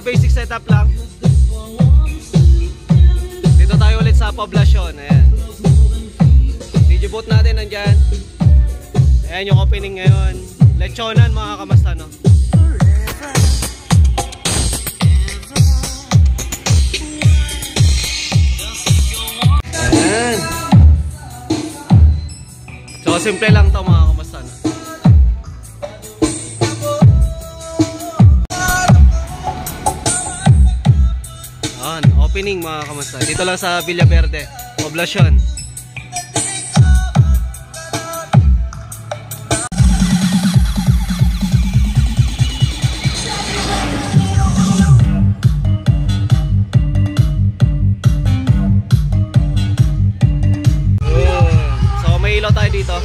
basic setup lang. Dito tayo ulit sa Poblacion. Ayan. Digibot natin nandyan. Ayan yung opening ngayon. Lechonan mga kamasta, no? Ayan. So simple lang to mga kamasta, no? Ayan, opening mga kamasta. Dito lang sa Villaverde, Poblacion. Tayo dito.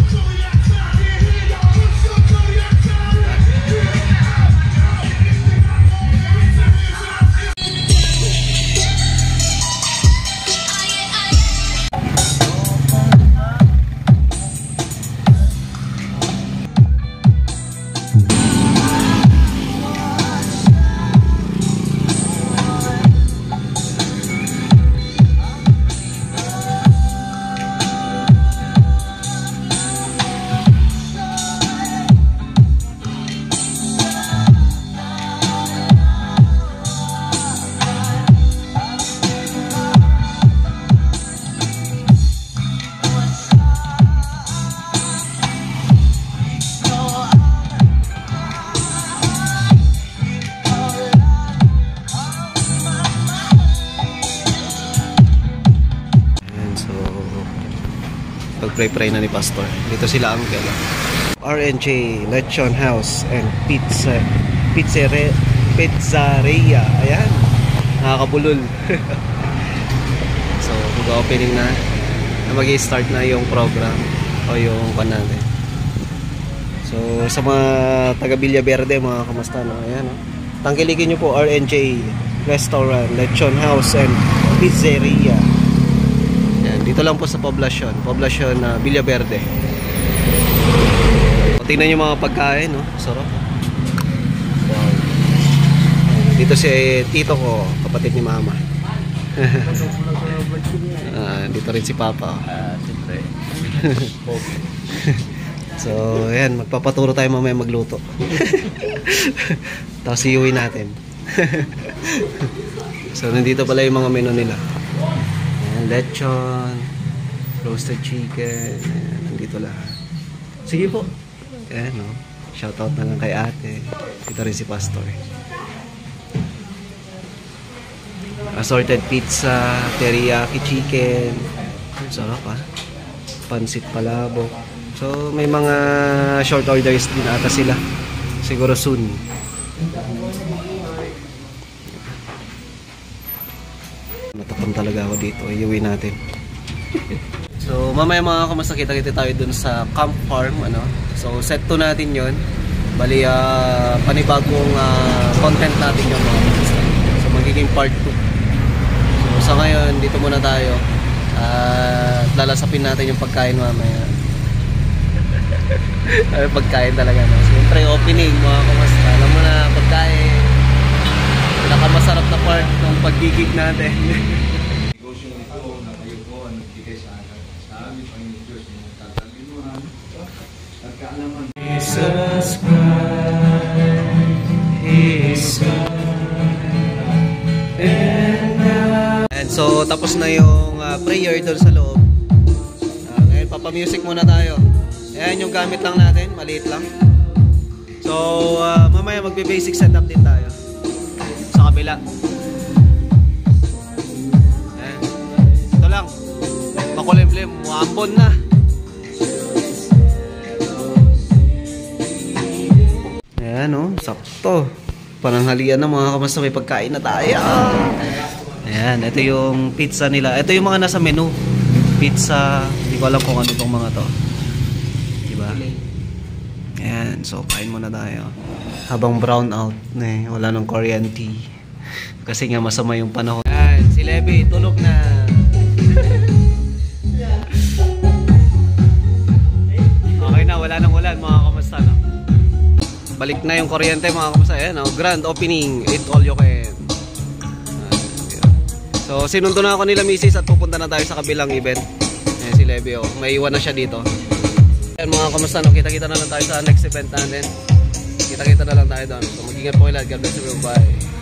Pag-pray na ni Pastor. Dito sila Uncle. RNJ Lechon House and Pizzeria. Ayan. Nakakabulol. So, mag-opening na. Mag-i-start na yung program o yung pan natin. So, sa mga taga Villaverde, mga kamasta, no? Ayan, no? Tangkilikin nyo po RNJ Restaurant, Lechon House and Pizzeria. Dito lang po sa Poblacion Villaverde. Tingnan nyo mga pagkain, no? Sarap. Wow. Dito si tito ko, kapatid ni mama. Dito rin si papa. Siyempre. So, ayan, magpapaturo tayo mamaya magluto. Tapos iuwi natin. So, nandito pala yung mga menu nila. Lechon, roasted chicken, ayan, nandito lahat. Sige po. Ayan, no? Shoutout na lang kay ate. Dito rin si Pastor. Assorted pizza, teriyaki chicken. Sarap, ah. Pansit palabok. So, may mga short orders din ata sila. Siguro soon. Natapon talaga ako dito. Iuwi natin. So, mamaya mga kamasta, kita-kita tayo dun sa Camp Farm, ano? So, set 2 natin yon. Bali, panibagong content natin yung mga kamasta. So, magiging part 2. So, sa ngayon, dito muna tayo. Lalasapin natin yung pagkain mamaya. Pagkain talaga, no? Siyempre, opening, mga kamasta. Alam mo na, pagkain. Pinakamasarap na part ng pag-gig natin. Negosyo nito na kayo po ang nagbigay sa amin, Panginoon Diyos, ng katalinuhan at kaalaman. Jesus Christ is and so, tapos na yung prayer doon sa loob. Ngayon, papamusic muna tayo. Ayan yung gamit lang natin, maliit lang. So, mamaya magbe-basic setup din tayo. Sa kabila. Ayan. Ito lang. Makulimlim. Wambon na. Ayan, oh. Sakto. Pananghalian na mga kamasta. May pagkain na tayo. Ayan. Ito yung pizza nila. Ito yung mga nasa menu. Pizza. Hindi ko alam kung ano itong mga to. Diba? Ayan. So, kain muna tayo. Habang brown out. Wala nang Korean tea. Kasi nga masama yung panahon. Ayan. Si Levi tulog na. Okay na. Wala nang ulan mga kamasta, no? Balik na yung kuryente mga kamusta. Ayan, oh, grand opening, eat all you can. So sinundo na ako nila misis at pupunta na tayo sa kabilang event. Ayan si Levy, oh. May iwan na siya dito. Ayan mga kamusta, no? Kita-kita na lang tayo sa next event natin. Kita-kita na lang tayo doon. So mag-ingat po kayo lahat. God bless you. Bye.